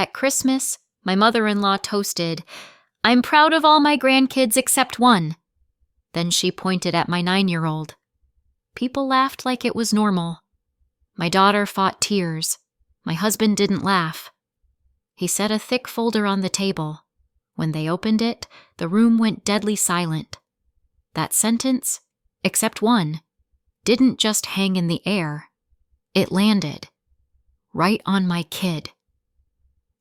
At Christmas, my mother-in-law toasted, "I'm proud of all my grandkids except one." Then she pointed at my 9-year-old. People laughed like it was normal. My daughter fought tears. My husband didn't laugh. He set a thick folder on the table. When they opened it, the room went deadly silent. That sentence, "except one," didn't just hang in the air. It landed. Right on my kid.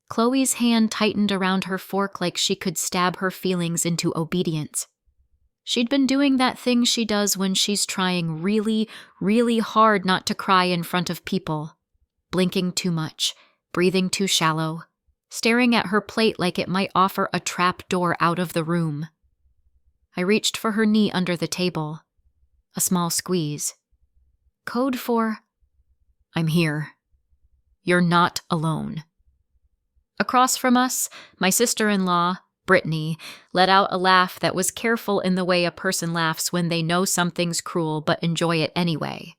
Chloe's hand tightened around her fork like she could stab her feelings into obedience. She'd been doing that thing she does when she's trying really, really hard not to cry in front of people. Blinking too much, breathing too shallow, staring at her plate like it might offer a trap door out of the room. I reached for her knee under the table. A small squeeze. Code for, "I'm here. You're not alone." Across from us, my sister-in-law, Brittany, let out a laugh that was careful in the way a person laughs when they know something's cruel but enjoy it anyway.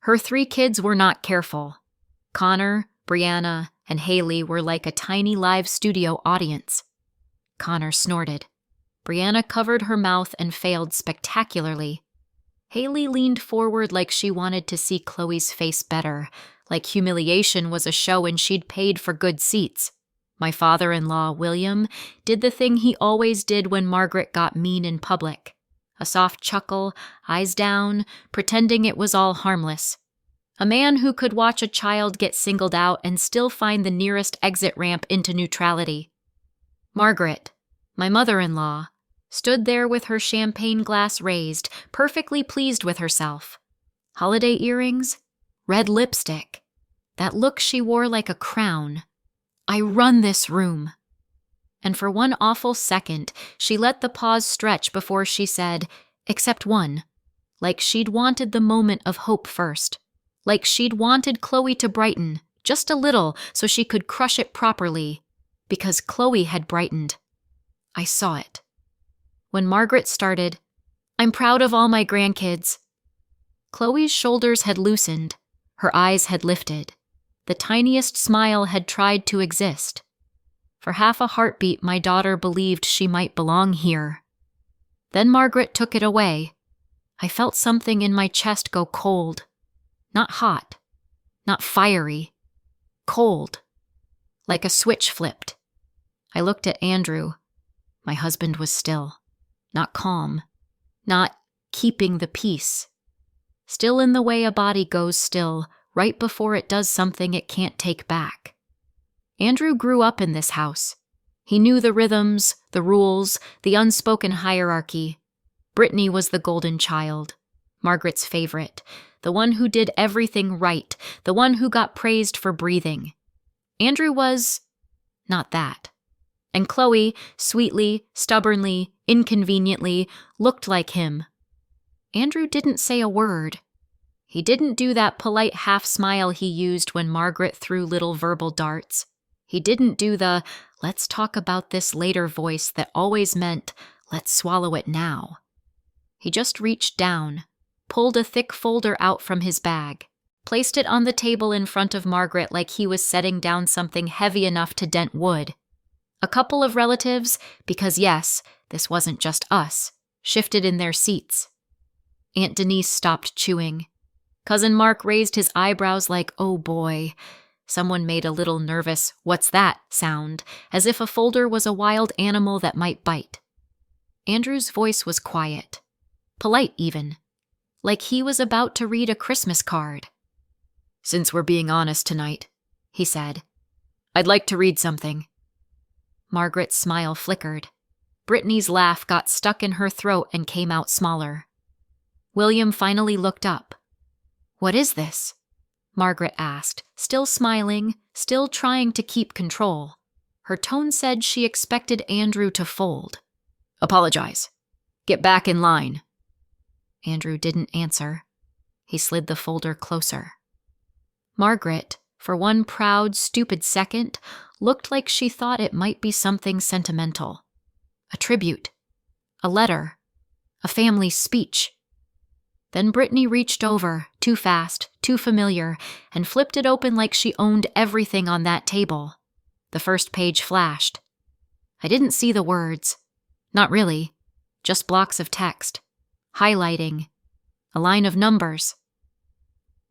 Her 3 kids were not careful. Connor, Brianna, and Haley were like a tiny live studio audience. Connor snorted. Brianna covered her mouth and failed spectacularly. Haley leaned forward like she wanted to see Chloe's face better, like humiliation was a show and she'd paid for good seats. My father-in-law, William, did the thing he always did when Margaret got mean in public. A soft chuckle, eyes down, pretending it was all harmless. A man who could watch a child get singled out and still find the nearest exit ramp into neutrality. Margaret, my mother-in-law, stood there with her champagne glass raised, perfectly pleased with herself. Holiday earrings, red lipstick, that look she wore like a crown. I run this room. And for one awful second, she let the pause stretch before she said, "except one," like she'd wanted the moment of hope first. Like she'd wanted Chloe to brighten, just a little, so she could crush it properly. Because Chloe had brightened. I saw it. When Margaret started, "I'm proud of all my grandkids." Chloe's shoulders had loosened. Her eyes had lifted. The tiniest smile had tried to exist. For half a heartbeat, my daughter believed she might belong here. Then Margaret took it away. I felt something in my chest go cold. Not hot. Not fiery. Cold. Like a switch flipped. I looked at Andrew. My husband was still. Not calm. Not keeping the peace. Still in the way a body goes still, right before it does something it can't take back. Andrew grew up in this house. He knew the rhythms, the rules, the unspoken hierarchy. Brittany was the golden child, Margaret's favorite, the one who did everything right, the one who got praised for breathing. Andrew was not that. And Chloe, sweetly, stubbornly, inconveniently, looked like him. Andrew didn't say a word. He didn't do that polite half-smile he used when Margaret threw little verbal darts. He didn't do the, "let's talk about this later" voice that always meant, "let's swallow it now." He just reached down, pulled a thick folder out from his bag, placed it on the table in front of Margaret like he was setting down something heavy enough to dent wood. A couple of relatives, because yes, this wasn't just us, shifted in their seats. Aunt Denise stopped chewing. Cousin Mark raised his eyebrows like, "oh boy." Someone made a little nervous "what's that" sound, as if a folder was a wild animal that might bite. Andrew's voice was quiet, polite even, like he was about to read a Christmas card. "Since we're being honest tonight," he said, "I'd like to read something." Margaret's smile flickered. Brittany's laugh got stuck in her throat and came out smaller. William finally looked up. "What is this?" Margaret asked, still smiling, still trying to keep control. Her tone said she expected Andrew to fold. "Apologize. Get back in line." Andrew didn't answer. He slid the folder closer. Margaret, for one proud, stupid second, looked like she thought it might be something sentimental. A tribute. A letter. A family speech. Then Brittany reached over, too fast, too familiar, and flipped it open like she owned everything on that table. The first page flashed. I didn't see the words. Not really. Just blocks of text. Highlighting. A line of numbers.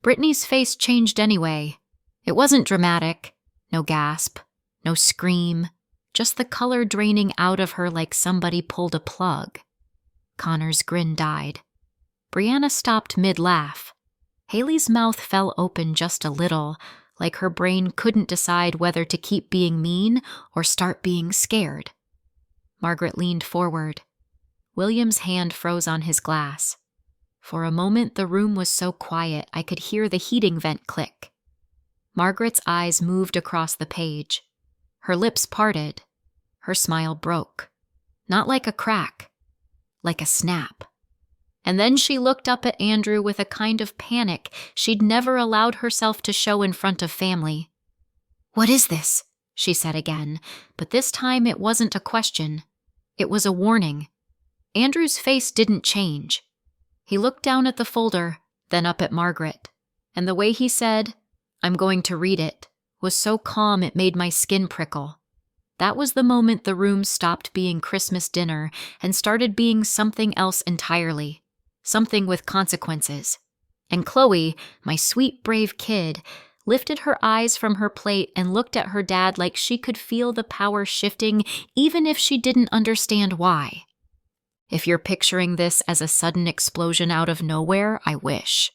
Brittany's face changed anyway. It wasn't dramatic. No gasp. No scream. Just the color draining out of her like somebody pulled a plug. Connor's grin died. Brianna stopped mid-laugh. Haley's mouth fell open just a little, like her brain couldn't decide whether to keep being mean or start being scared. Margaret leaned forward. William's hand froze on his glass. For a moment, the room was so quiet I could hear the heating vent click. Margaret's eyes moved across the page. Her lips parted. Her smile broke. Not like a crack, like a snap. And then she looked up at Andrew with a kind of panic she'd never allowed herself to show in front of family. "What is this?" she said again, but this time it wasn't a question. It was a warning. Andrew's face didn't change. He looked down at the folder, then up at Margaret, and the way he said, "I'm going to read it," was so calm it made my skin prickle. That was the moment the room stopped being Christmas dinner and started being something else entirely. Something with consequences. And Chloe, my sweet, brave kid, lifted her eyes from her plate and looked at her dad like she could feel the power shifting even if she didn't understand why. If you're picturing this as a sudden explosion out of nowhere, I wish.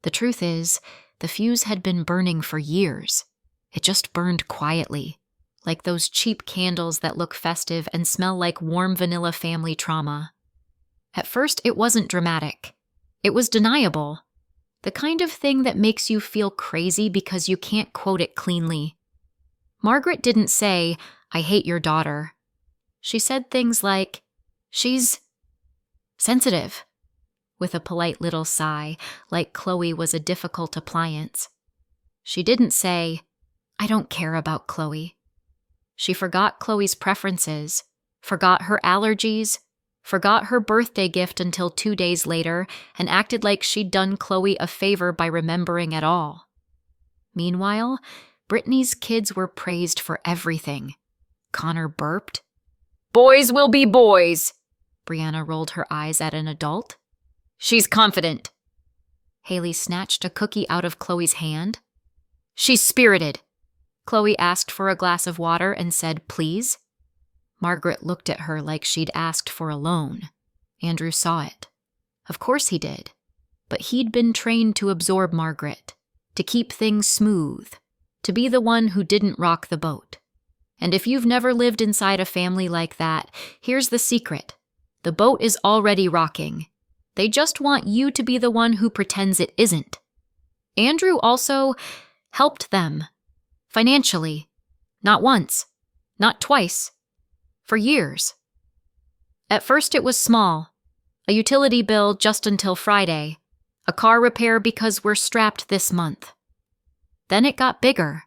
The truth is, the fuse had been burning for years. It just burned quietly, like those cheap candles that look festive and smell like warm vanilla family trauma. At first, it wasn't dramatic. It was deniable. The kind of thing that makes you feel crazy because you can't quote it cleanly. Margaret didn't say, "I hate your daughter." She said things like, "She's sensitive," with a polite little sigh, like Chloe was a difficult appliance. She didn't say, "I don't care about Chloe." She forgot Chloe's preferences, forgot her allergies, forgot her birthday gift until 2 days later, and acted like she'd done Chloe a favor by remembering at all. Meanwhile, Brittany's kids were praised for everything. Connor burped. "Boys will be boys." Brianna rolled her eyes at an adult. "She's confident." Haley snatched a cookie out of Chloe's hand. "She's spirited." Chloe asked for a glass of water and said, "Please." Margaret looked at her like she'd asked for a loan. Andrew saw it. Of course he did. But he'd been trained to absorb Margaret, to keep things smooth, to be the one who didn't rock the boat. And if you've never lived inside a family like that, here's the secret. The boat is already rocking. They just want you to be the one who pretends it isn't. Andrew also helped them. Financially. Not once. Not twice. For years. At first it was small. A utility bill just until Friday. A car repair because we're strapped this month. Then it got bigger.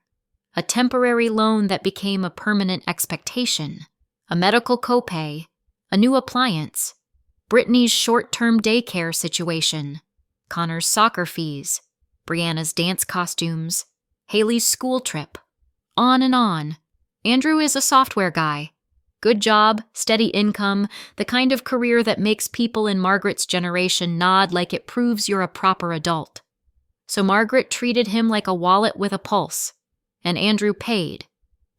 A temporary loan that became a permanent expectation. A medical copay. A new appliance. Brittany's short-term daycare situation. Connor's soccer fees. Brianna's dance costumes. Haley's school trip. On and on. Andrew is a software guy. Good job, steady income, the kind of career that makes people in Margaret's generation nod like it proves you're a proper adult. So Margaret treated him like a wallet with a pulse. And Andrew paid.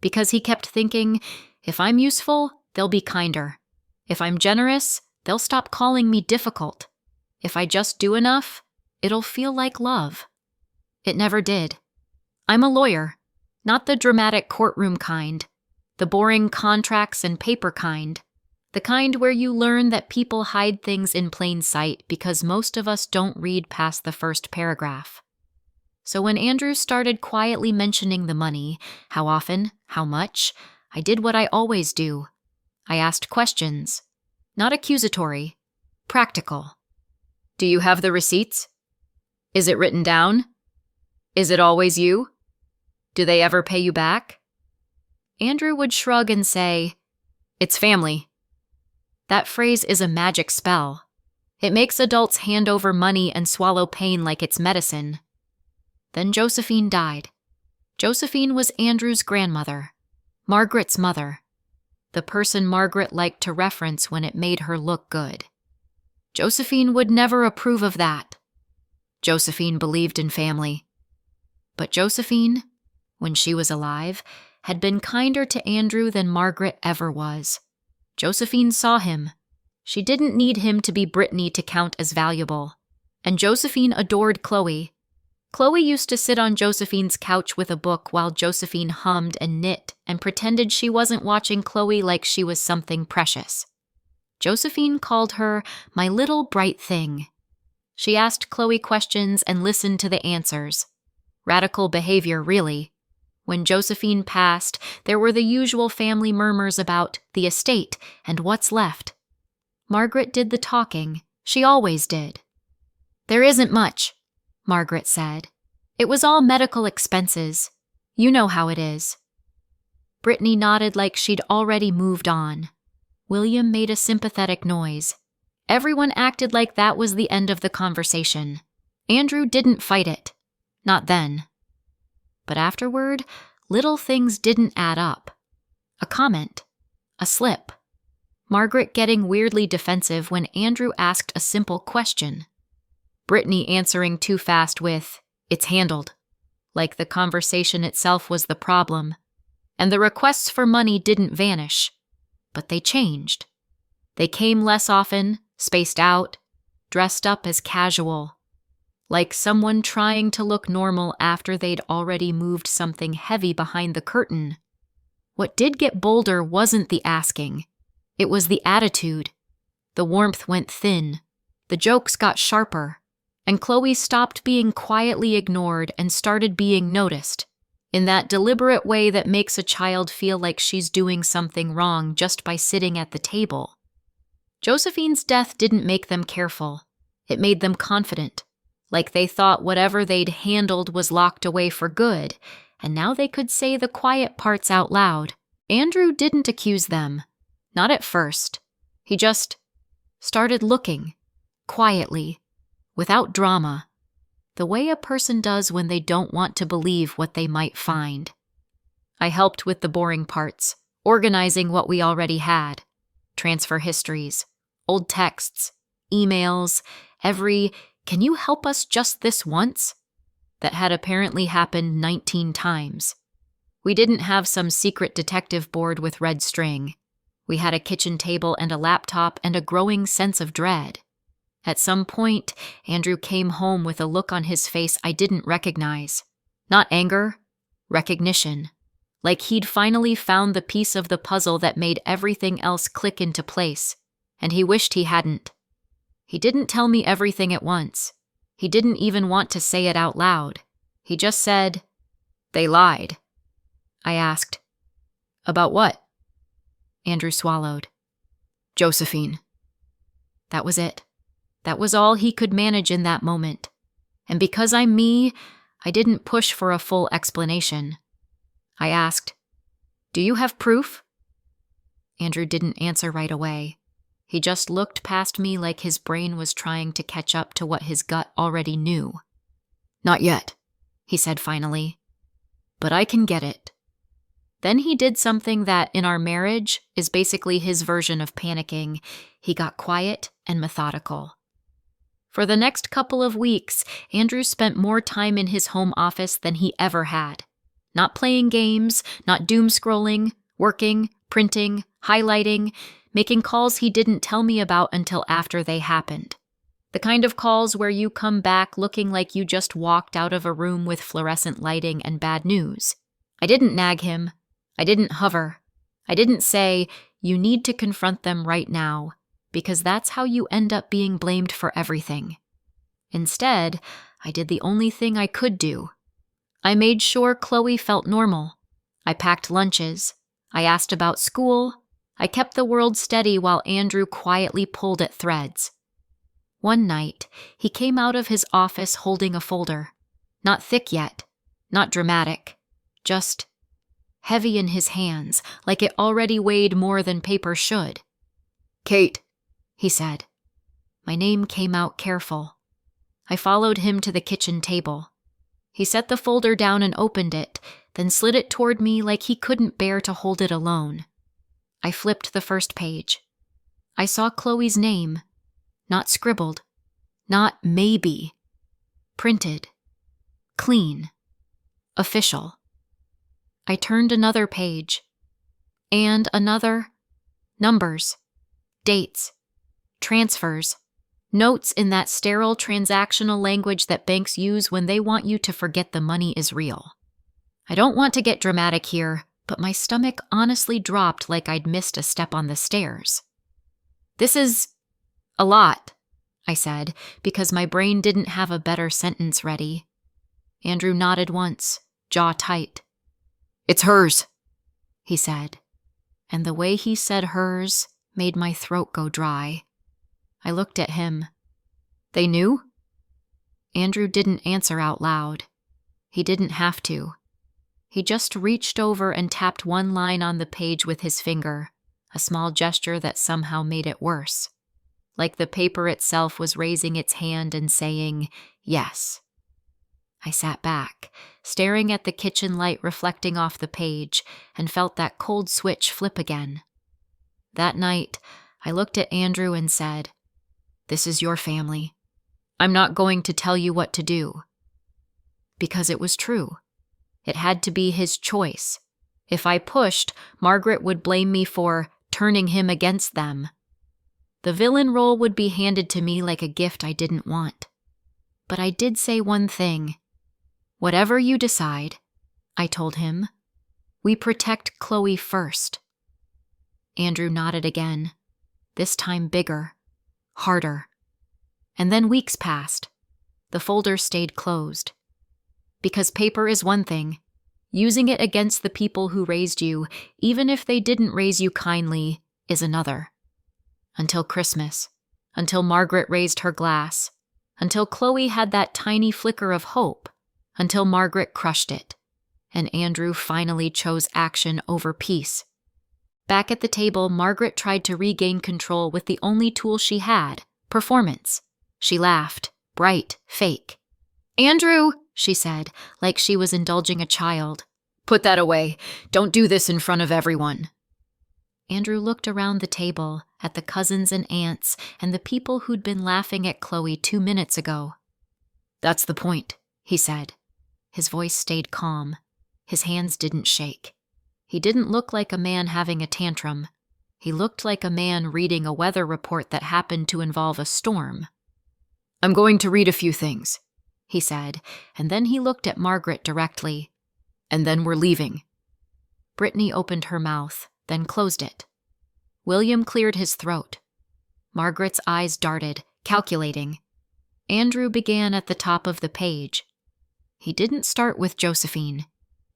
Because he kept thinking, if I'm useful, they'll be kinder. If I'm generous, they'll stop calling me difficult. If I just do enough, it'll feel like love. It never did. I'm a lawyer, not the dramatic courtroom kind. The boring contracts and paper kind. The kind where you learn that people hide things in plain sight because most of us don't read past the first paragraph. So when Andrew started quietly mentioning the money, how often, how much, I did what I always do. I asked questions. Not accusatory. Practical. Do you have the receipts? Is it written down? Is it always you? Do they ever pay you back? Andrew would shrug and say, "It's family." That phrase is a magic spell. It makes adults hand over money and swallow pain like it's medicine. Then Josephine died. Josephine was Andrew's grandmother. Margaret's mother. The person Margaret liked to reference when it made her look good. Josephine would never approve of that. Josephine believed in family. But Josephine, when she was alive, had been kinder to Andrew than Margaret ever was. Josephine saw him. She didn't need him to be Brittany to count as valuable. And Josephine adored Chloe. Chloe used to sit on Josephine's couch with a book while Josephine hummed and knit and pretended she wasn't watching Chloe like she was something precious. Josephine called her my little bright thing. She asked Chloe questions and listened to the answers. Radical behavior, really. When Josephine passed, there were the usual family murmurs about the estate and what's left. Margaret did the talking. She always did. "There isn't much," Margaret said. "It was all medical expenses. You know how it is." Brittany nodded like she'd already moved on. William made a sympathetic noise. Everyone acted like that was the end of the conversation. Andrew didn't fight it. Not then. But afterward, little things didn't add up. A comment. A slip. Margaret getting weirdly defensive when Andrew asked a simple question. Brittany answering too fast with, "It's handled," like the conversation itself was the problem. And the requests for money didn't vanish, but they changed. They came less often, spaced out, dressed up as casual, like someone trying to look normal after they'd already moved something heavy behind the curtain. What did get bolder wasn't the asking. It was the attitude. The warmth went thin. The jokes got sharper. And Chloe stopped being quietly ignored and started being noticed, in that deliberate way that makes a child feel like she's doing something wrong just by sitting at the table. Josephine's death didn't make them careful. It made them confident, like they thought whatever they'd handled was locked away for good, and now they could say the quiet parts out loud. Andrew didn't accuse them. Not at first. He just started looking, quietly, without drama, the way a person does when they don't want to believe what they might find. I helped with the boring parts, organizing what we already had. Transfer histories, old texts, emails, every "can you help us just this once?" that had apparently happened 19 times. We didn't have some secret detective board with red string. We had a kitchen table and a laptop and a growing sense of dread. At some point, Andrew came home with a look on his face I didn't recognize. Not anger, recognition. Like he'd finally found the piece of the puzzle that made everything else click into place, and he wished he hadn't. He didn't tell me everything at once. He didn't even want to say it out loud. He just said, "They lied." I asked, "About what?" Andrew swallowed. "Josephine." That was it. That was all he could manage in that moment. And because I'm me, I didn't push for a full explanation. I asked, "Do you have proof?" Andrew didn't answer right away. He just looked past me like his brain was trying to catch up to what his gut already knew. "Not yet," he said finally. "But I can get it." Then he did something that, in our marriage, is basically his version of panicking. He got quiet and methodical. For the next couple of weeks, Andrew spent more time in his home office than he ever had. Not playing games, not doom scrolling, working, printing, highlighting, making calls he didn't tell me about until after they happened. The kind of calls where you come back looking like you just walked out of a room with fluorescent lighting and bad news. I didn't nag him. I didn't hover. I didn't say, "You need to confront them right now," because that's how you end up being blamed for everything. Instead, I did the only thing I could do. I made sure Chloe felt normal. I packed lunches. I asked about school. I kept the world steady while Andrew quietly pulled at threads. One night, he came out of his office holding a folder. Not thick yet, not dramatic, just heavy in his hands, like it already weighed more than paper should. "Kate," he said. My name came out careful. I followed him to the kitchen table. He set the folder down and opened it, then slid it toward me like he couldn't bear to hold it alone. I flipped the first page. I saw Chloe's name, not scribbled, not maybe, printed, clean, official. I turned another page, and another, numbers, dates, transfers, notes in that sterile transactional language that banks use when they want you to forget the money is real. I don't want to get dramatic here, but my stomach honestly dropped like I'd missed a step on the stairs. "This is a lot," I said, because my brain didn't have a better sentence ready. Andrew nodded once, jaw tight. "It's hers," he said, and the way he said hers made my throat go dry. I looked at him. "They knew?" Andrew didn't answer out loud. He didn't have to. He just reached over and tapped one line on the page with his finger, a small gesture that somehow made it worse. Like the paper itself was raising its hand and saying, yes. I sat back, staring at the kitchen light reflecting off the page, and felt that cold switch flip again. That night, I looked at Andrew and said, "This is your family. I'm not going to tell you what to do." Because it was true. It had to be his choice. If I pushed, Margaret would blame me for turning him against them. The villain role would be handed to me like a gift I didn't want. But I did say one thing. "Whatever you decide," I told him, "we protect Chloe first." Andrew nodded again, this time bigger, harder. And then weeks passed. The folder stayed closed. Because paper is one thing. Using it against the people who raised you, even if they didn't raise you kindly, is another. Until Christmas. Until Margaret raised her glass. Until Chloe had that tiny flicker of hope. Until Margaret crushed it. And Andrew finally chose action over peace. Back at the table, Margaret tried to regain control with the only tool she had, performance. She laughed, bright, fake. "Andrew," she said, like she was indulging a child. "Put that away. Don't do this in front of everyone." Andrew looked around the table, at the cousins and aunts, and the people who'd been laughing at Chloe 2 minutes ago. "That's the point," he said. His voice stayed calm. His hands didn't shake. He didn't look like a man having a tantrum. He looked like a man reading a weather report that happened to involve a storm. "I'm going to read a few things," he said, and then he looked at Margaret directly. "And then we're leaving." Brittany opened her mouth, then closed it. William cleared his throat. Margaret's eyes darted, calculating. Andrew began at the top of the page. He didn't start with Josephine.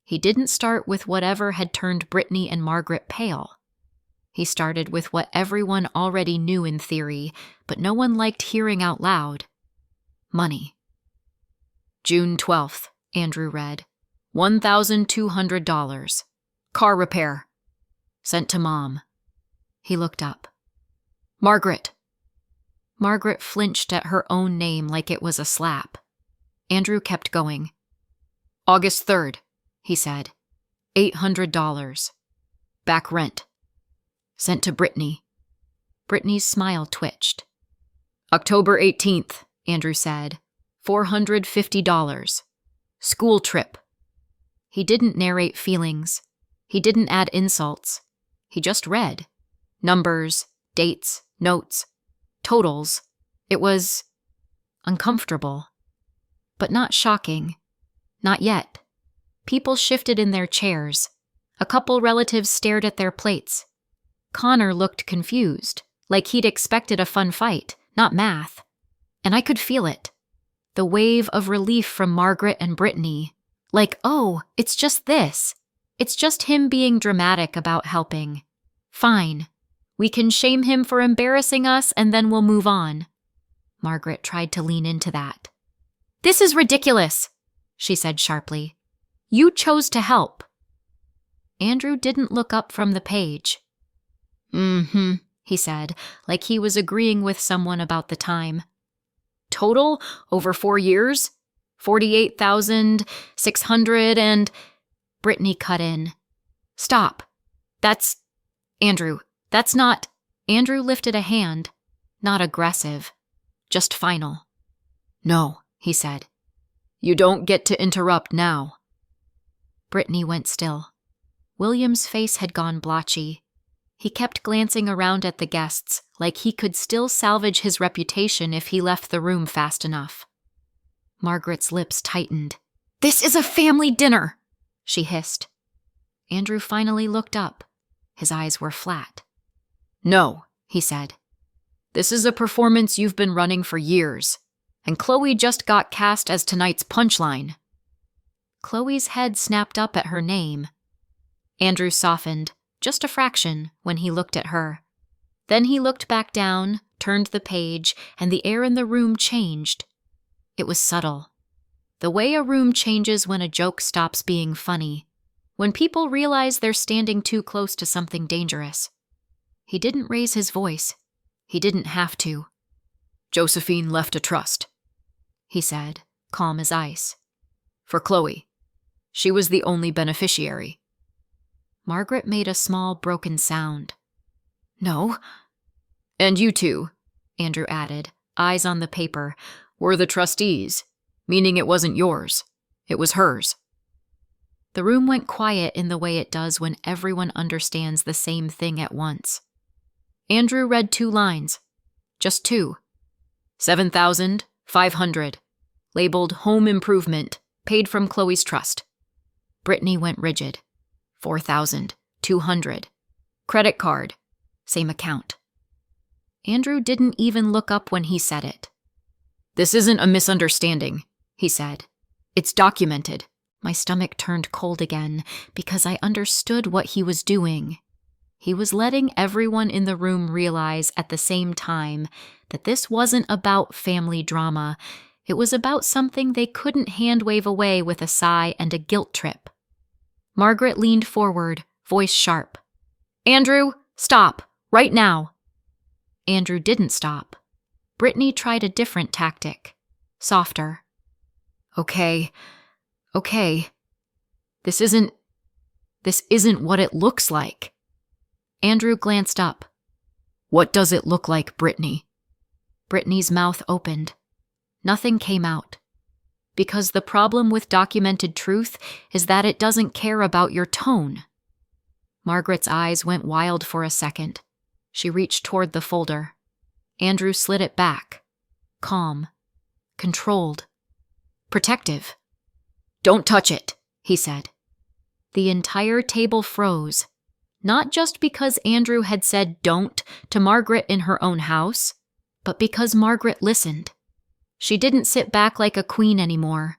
He didn't start with whatever had turned Brittany and Margaret pale. He started with what everyone already knew in theory, but no one liked hearing out loud. Money. "June 12th, Andrew read. $1,200. Car repair. Sent to Mom." He looked up. "Margaret." Margaret flinched at her own name like it was a slap. Andrew kept going. "August 3rd, he said. $800. Back rent. Sent to Brittany." Brittany's smile twitched. "October 18th, Andrew said. $450. School trip." He didn't narrate feelings. He didn't add insults. He just read. Numbers, dates, notes, totals. It was uncomfortable. But not shocking. Not yet. People shifted in their chairs. A couple relatives stared at their plates. Connor looked confused, like he'd expected a fun fight, not math. And I could feel it. The wave of relief from Margaret and Brittany. Like, oh, it's just this. It's just him being dramatic about helping. Fine. We can shame him for embarrassing us and then we'll move on. Margaret tried to lean into that. "This is ridiculous," she said sharply. "You chose to help." Andrew didn't look up from the page. "Mm-hmm," he said, like he was agreeing with someone about the time. "Total, over 4 years? $48,600 and... Brittany cut in. Stop. That's... Andrew, that's not... Andrew lifted a hand. Not aggressive. Just final. No, he said. You don't get to interrupt now. Brittany went still. William's face had gone blotchy. He kept glancing around at the guests, like he could still salvage his reputation if he left the room fast enough. Margaret's lips tightened. This is a family dinner, she hissed. Andrew finally looked up. His eyes were flat. No, he said. This is a performance you've been running for years, and Chloe just got cast as tonight's punchline. Chloe's head snapped up at her name. Andrew softened, just a fraction, when he looked at her. Then he looked back down, turned the page, and the air in the room changed. It was subtle. The way a room changes when a joke stops being funny, when people realize they're standing too close to something dangerous. He didn't raise his voice. He didn't have to. Josephine left a trust, he said, calm as ice. For Chloe. She was the only beneficiary. Margaret made a small, broken sound. No. And you two, Andrew added, eyes on the paper, were the trustees, meaning it wasn't yours. It was hers. The room went quiet in the way it does when everyone understands the same thing at once. Andrew read 2 lines. Just 2. 7,500. Labeled Home Improvement, paid from Chloe's trust. Brittany went rigid. 4,200. Credit card. Same account. Andrew didn't even look up when he said it. This isn't a misunderstanding, he said. It's documented. My stomach turned cold again because I understood what he was doing. He was letting everyone in the room realize at the same time that this wasn't about family drama. It was about something they couldn't hand-wave away with a sigh and a guilt trip. Margaret leaned forward, voice sharp. Andrew, stop, right now. Andrew didn't stop. Brittany tried a different tactic, softer. Okay. This isn't what it looks like. Andrew glanced up. What does it look like, Brittany? Brittany's mouth opened. Nothing came out. Because the problem with documented truth is that it doesn't care about your tone. Margaret's eyes went wild for a second. She reached toward the folder. Andrew slid it back. Calm. Controlled. Protective. Don't touch it, he said. The entire table froze. Not just because Andrew had said don't to Margaret in her own house, but because Margaret listened. She didn't sit back like a queen anymore.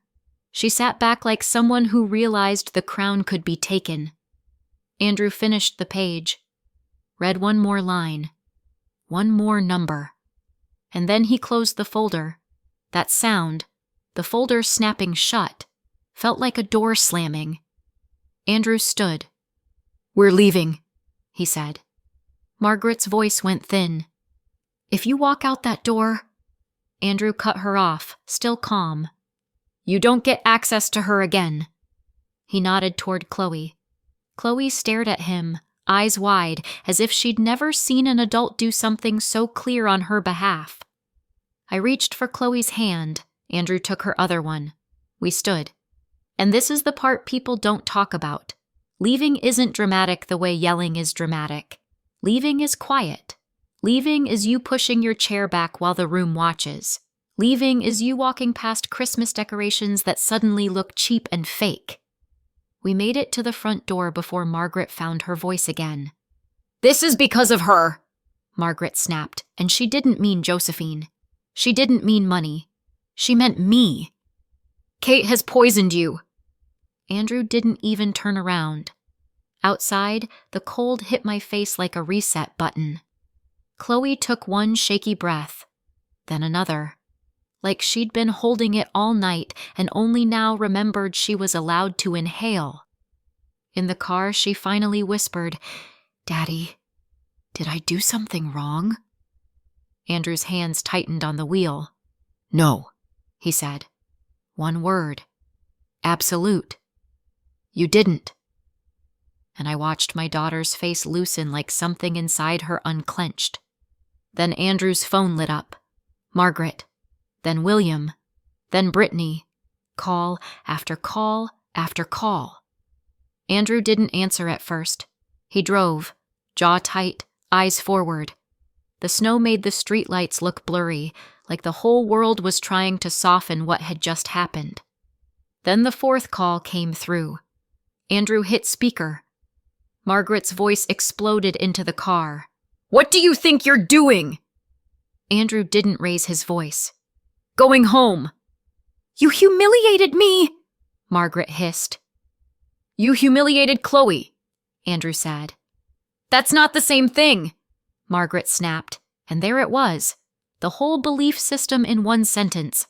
She sat back like someone who realized the crown could be taken. Andrew finished the page, read one more line, one more number, and then he closed the folder. That sound, the folder snapping shut, felt like a door slamming. Andrew stood. We're leaving, he said. Margaret's voice went thin. If you walk out that door... Andrew cut her off, still calm. You don't get access to her again. He nodded toward Chloe. Chloe stared at him, eyes wide, as if she'd never seen an adult do something so clear on her behalf. I reached for Chloe's hand. Andrew took her other one. We stood. And this is the part people don't talk about. Leaving isn't dramatic the way yelling is dramatic. Leaving is quiet. Leaving is you pushing your chair back while the room watches. Leaving is you walking past Christmas decorations that suddenly look cheap and fake. We made it to the front door before Margaret found her voice again. This is because of her, Margaret snapped, and she didn't mean Josephine. She didn't mean money. She meant me. Kate has poisoned you. Andrew didn't even turn around. Outside, the cold hit my face like a reset button. Chloe took one shaky breath, then another, like she'd been holding it all night and only now remembered she was allowed to inhale. In the car, she finally whispered, Daddy, did I do something wrong? Andrew's hands tightened on the wheel. No, he said. One word. Absolute. You didn't. And I watched my daughter's face loosen like something inside her unclenched. Then Andrew's phone lit up. Margaret. Then William. Then Brittany. Call after call after call. Andrew didn't answer at first. He drove, jaw tight, eyes forward. The snow made the streetlights look blurry, like the whole world was trying to soften what had just happened. Then the fourth call came through. Andrew hit speaker. Margaret's voice exploded into the car. "What do you think you're doing?" Andrew didn't raise his voice. "Going home." "You humiliated me," Margaret hissed. "You humiliated Chloe," Andrew said. "That's not the same thing," Margaret snapped, and there it was, the whole belief system in one sentence.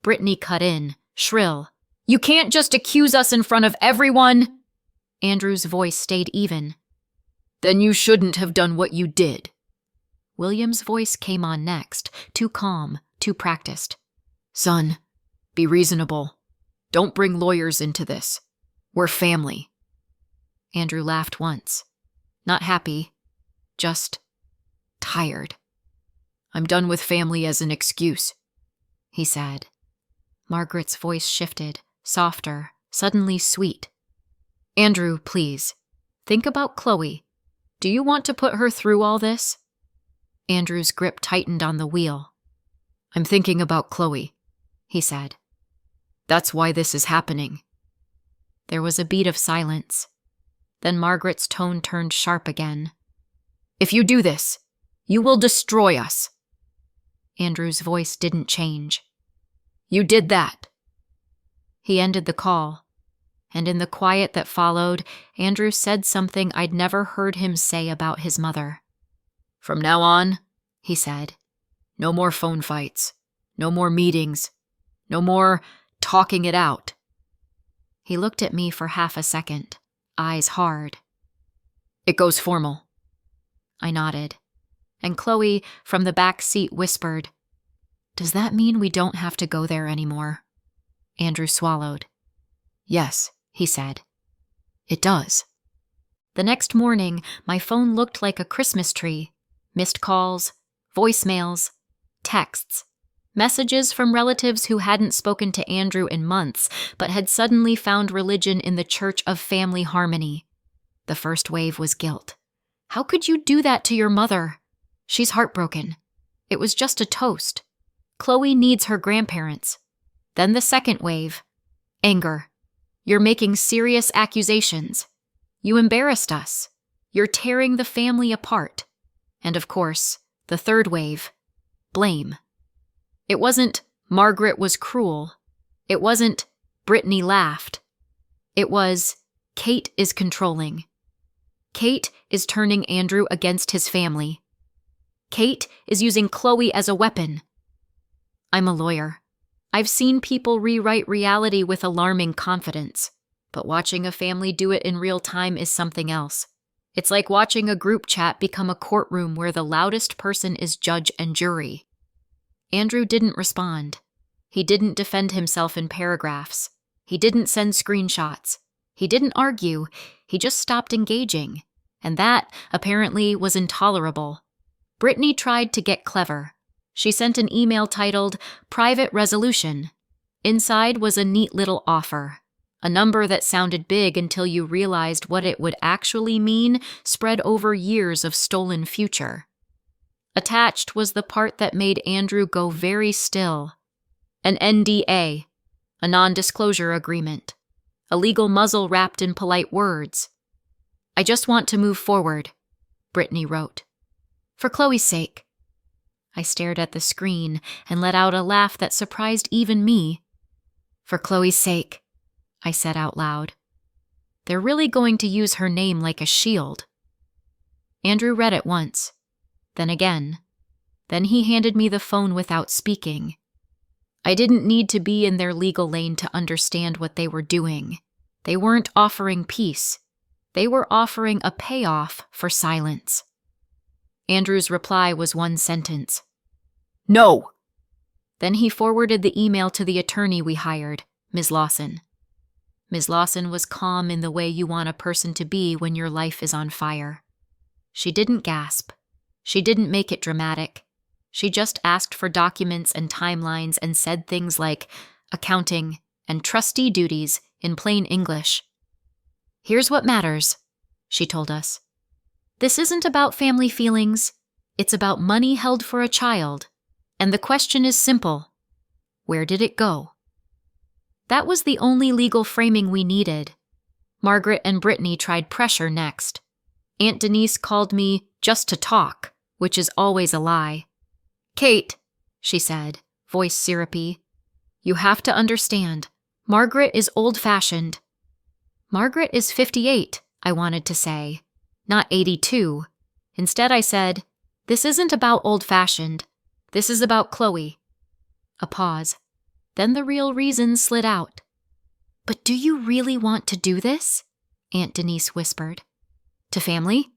Brittany cut in, shrill. "You can't just accuse us in front of everyone." Andrew's voice stayed even. "Then you shouldn't have done what you did." William's voice came on next, too calm, too practiced. "Son, be reasonable. Don't bring lawyers into this. We're family." Andrew laughed once. Not happy, just tired. "I'm done with family as an excuse," he said. Margaret's voice shifted, softer, suddenly sweet. "Andrew, please, think about Chloe. Do you want to put her through all this?" Andrew's grip tightened on the wheel. "I'm thinking about Chloe," he said. "That's why this is happening." There was a beat of silence. Then Margaret's tone turned sharp again. "If you do this, you will destroy us." Andrew's voice didn't change. "You did that." He ended the call, and in the quiet that followed, Andrew said something I'd never heard him say about his mother. "From now on," he said, "no more phone fights, no more meetings, no more talking it out." He looked at me for half a second, eyes hard. "It goes formal." I nodded, and Chloe, from the back seat, whispered, "Does that mean we don't have to go there anymore?" Andrew swallowed. "Yes," he said. "It does." The next morning, my phone looked like a Christmas tree. Missed calls, voicemails, texts, messages from relatives who hadn't spoken to Andrew in months, but had suddenly found religion in the Church of Family Harmony. The first wave was guilt. How could you do that to your mother? She's heartbroken. It was just a toast. Chloe needs her grandparents. Then the second wave. Anger. You're making serious accusations. You embarrassed us. You're tearing the family apart. And of course, the third wave. Blame. It wasn't Margaret was cruel. It wasn't Brittany laughed. It was Kate is controlling. Kate is turning Andrew against his family. Kate is using Chloe as a weapon. I'm a lawyer. I've seen people rewrite reality with alarming confidence, but watching a family do it in real time is something else. It's like watching a group chat become a courtroom where the loudest person is judge and jury. Andrew didn't respond. He didn't defend himself in paragraphs. He didn't send screenshots. He didn't argue. He just stopped engaging. And that, apparently, was intolerable. Brittany tried to get clever. She sent an email titled Private Resolution. Inside was a neat little offer. A number that sounded big until you realized what it would actually mean spread over years of stolen future. Attached was the part that made Andrew go very still. An NDA, a non-disclosure agreement, a legal muzzle wrapped in polite words. I just want to move forward, Brittany wrote. For Chloe's sake. I stared at the screen and let out a laugh that surprised even me. For Chloe's sake, I said out loud. They're really going to use her name like a shield. Andrew read it once, then again. Then he handed me the phone without speaking. I didn't need to be in their legal lane to understand what they were doing. They weren't offering peace. They were offering a payoff for silence. Andrew's reply was one sentence. No! Then he forwarded the email to the attorney we hired, Ms. Lawson. Ms. Lawson was calm in the way you want a person to be when your life is on fire. She didn't gasp. She didn't make it dramatic. She just asked for documents and timelines and said things like accounting and trustee duties in plain English. "Here's what matters," she told us. "This isn't about family feelings. It's about money held for a child. And the question is simple. Where did it go?" That was the only legal framing we needed. Margaret and Brittany tried pressure next. Aunt Denise called me just to talk, which is always a lie. "Kate," she said, voice syrupy, "you have to understand. Margaret is old-fashioned." "Margaret is 58, I wanted to say, not 82. Instead I said, "This isn't about old-fashioned. This is about Chloe." A pause. Then the real reason slid out. "But do you really want to do this?" Aunt Denise whispered. "To family?"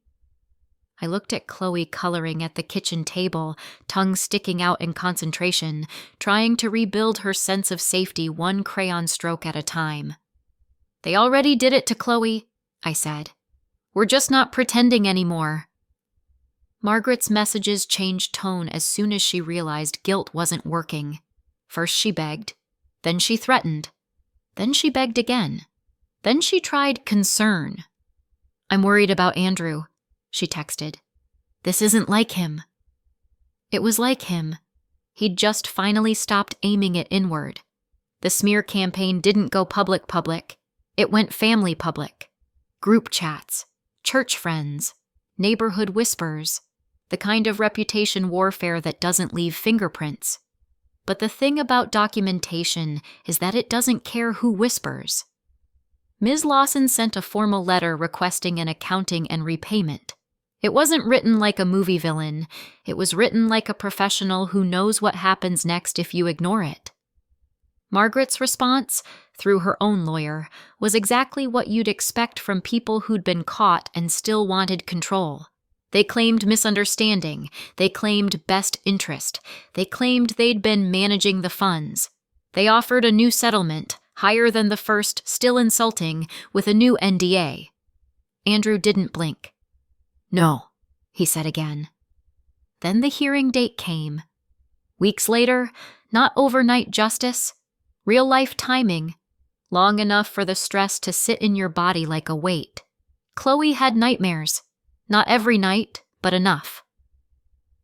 I looked at Chloe coloring at the kitchen table, tongue sticking out in concentration, trying to rebuild her sense of safety one crayon stroke at a time. "They already did it to Chloe," I said. "We're just not pretending anymore." Margaret's messages changed tone as soon as she realized guilt wasn't working. First she begged, then she threatened, then she begged again, then she tried concern. "I'm worried about Andrew," she texted. "This isn't like him." It was like him. He'd just finally stopped aiming it inward. The smear campaign didn't go public. It went family public. Group chats, church friends, neighborhood whispers, the kind of reputation warfare that doesn't leave fingerprints. But the thing about documentation is that it doesn't care who whispers. Ms. Lawson sent a formal letter requesting an accounting and repayment. It wasn't written like a movie villain. It was written like a professional who knows what happens next if you ignore it. Margaret's response, through her own lawyer, was exactly what you'd expect from people who'd been caught and still wanted control. They claimed misunderstanding. They claimed best interest. They claimed they'd been managing the funds. They offered a new settlement, higher than the first, still insulting, with a new NDA. Andrew didn't blink. "No," he said again. Then the hearing date came. Weeks later, not overnight justice, real-life timing, long enough for the stress to sit in your body like a weight. Chloe had nightmares. Not every night, but enough.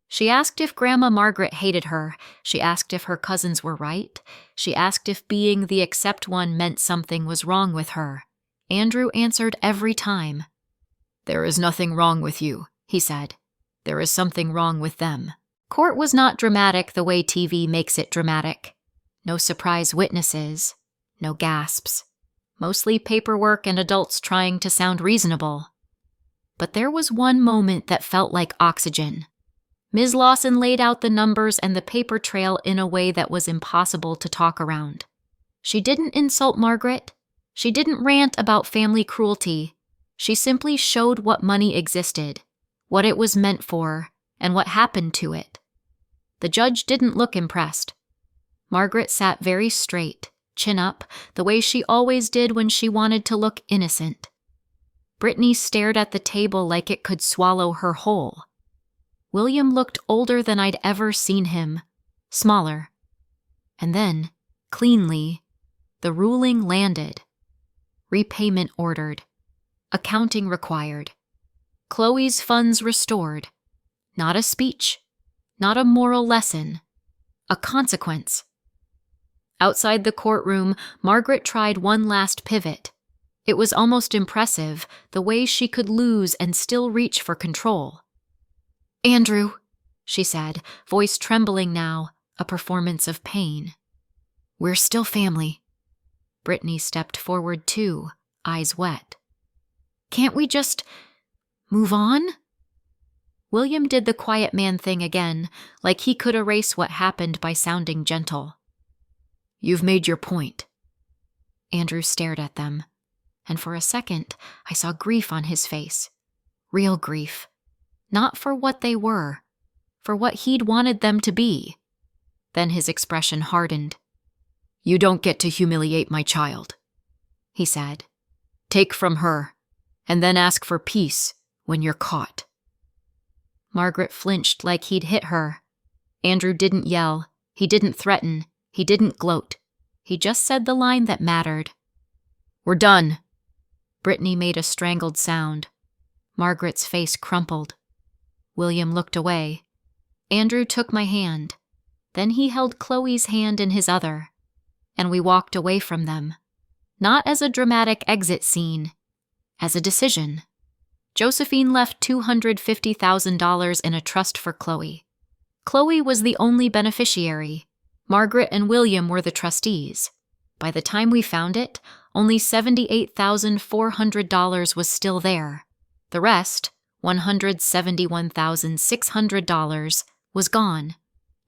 She asked if Grandma Margaret hated her. She asked if her cousins were right. She asked if being the accept one meant something was wrong with her. Andrew answered every time. "There is nothing wrong with you," he said. "There is something wrong with them." Court was not dramatic the way TV makes it dramatic. No surprise witnesses. No gasps. Mostly paperwork and adults trying to sound reasonable. But there was one moment that felt like oxygen. Ms. Lawson laid out the numbers and the paper trail in a way that was impossible to talk around. She didn't insult Margaret. She didn't rant about family cruelty. She simply showed what money existed, what it was meant for, and what happened to it. The judge didn't look impressed. Margaret sat very straight, chin up, the way she always did when she wanted to look innocent. Brittany stared at the table like it could swallow her whole. William looked older than I'd ever seen him, smaller. And then, cleanly, the ruling landed. Repayment ordered. Accounting required. Chloe's funds restored. Not a speech. Not a moral lesson. A consequence. Outside the courtroom, Margaret tried one last pivot. It was almost impressive, the way she could lose and still reach for control. "Andrew," she said, voice trembling now, a performance of pain. "We're still family." Brittany stepped forward too, eyes wet. "Can't we just move on?" William did the quiet man thing again, like he could erase what happened by sounding gentle. "You've made your point." Andrew stared at them, and for a second I saw grief on his face. Real grief. Not for what they were, for what he'd wanted them to be. Then his expression hardened. "You don't get to humiliate my child," he said. "Take from her, and then ask for peace when you're caught." Margaret flinched like he'd hit her. Andrew didn't yell. He didn't threaten. He didn't gloat. He just said the line that mattered. "We're done." Brittany made a strangled sound. Margaret's face crumpled. William looked away. Andrew took my hand. Then he held Chloe's hand in his other, and we walked away from them. Not as a dramatic exit scene, as a decision. Josephine left $250,000 in a trust for Chloe. Chloe was the only beneficiary. Margaret and William were the trustees. By the time we found it, only $78,400 was still there. The rest, $171,600, was gone.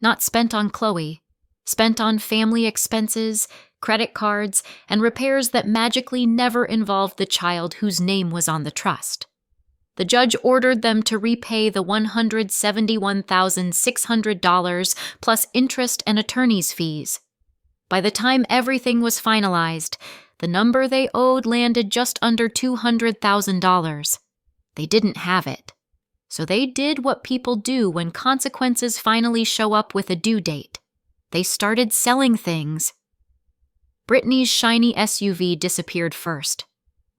Not spent on Chloe, spent on family expenses, credit cards, and repairs that magically never involved the child whose name was on the trust. The judge ordered them to repay the $171,600 plus interest and attorney's fees. By the time everything was finalized, the number they owed landed just under $200,000. They didn't have it. So they did what people do when consequences finally show up with a due date. They started selling things. Brittany's shiny SUV disappeared first.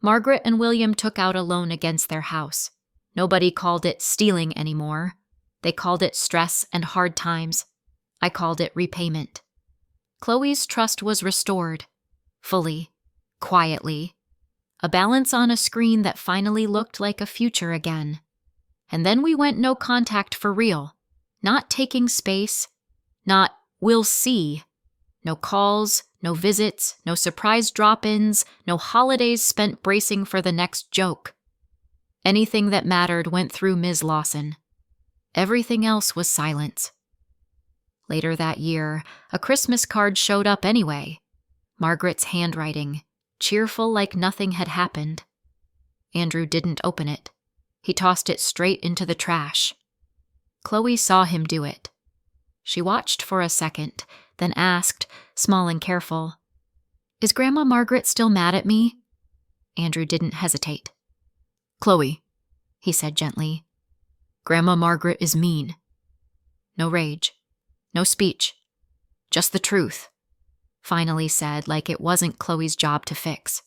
Margaret and William took out a loan against their house. Nobody called it stealing anymore. They called it stress and hard times. I called it repayment. Chloe's trust was restored. Fully. Quietly. A balance on a screen that finally looked like a future again. And then we went no contact for real. Not taking space. Not we'll see. No calls, no visits, no surprise drop-ins, no holidays spent bracing for the next joke. Anything that mattered went through Ms. Lawson. Everything else was silence. Later that year, a Christmas card showed up anyway. Margaret's handwriting, cheerful like nothing had happened. Andrew didn't open it. He tossed it straight into the trash. Chloe saw him do it. She watched for a second, then asked, small and careful, "Is Grandma Margaret still mad at me?" Andrew didn't hesitate. "Chloe," he said gently, "Grandma Margaret is mean." No rage. No speech. Just the truth, finally said like it wasn't Chloe's job to fix.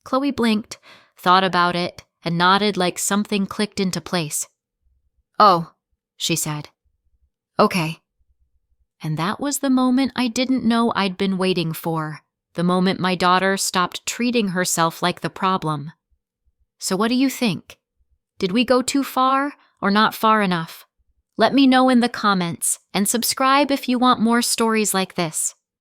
Chloe blinked, thought about it, and nodded like something clicked into place. "Oh," she said. "Okay." And that was the moment I didn't know I'd been waiting for, the moment my daughter stopped treating herself like the problem. So what do you think? Did we go too far or not far enough? Let me know in the comments, and subscribe if you want more stories like this.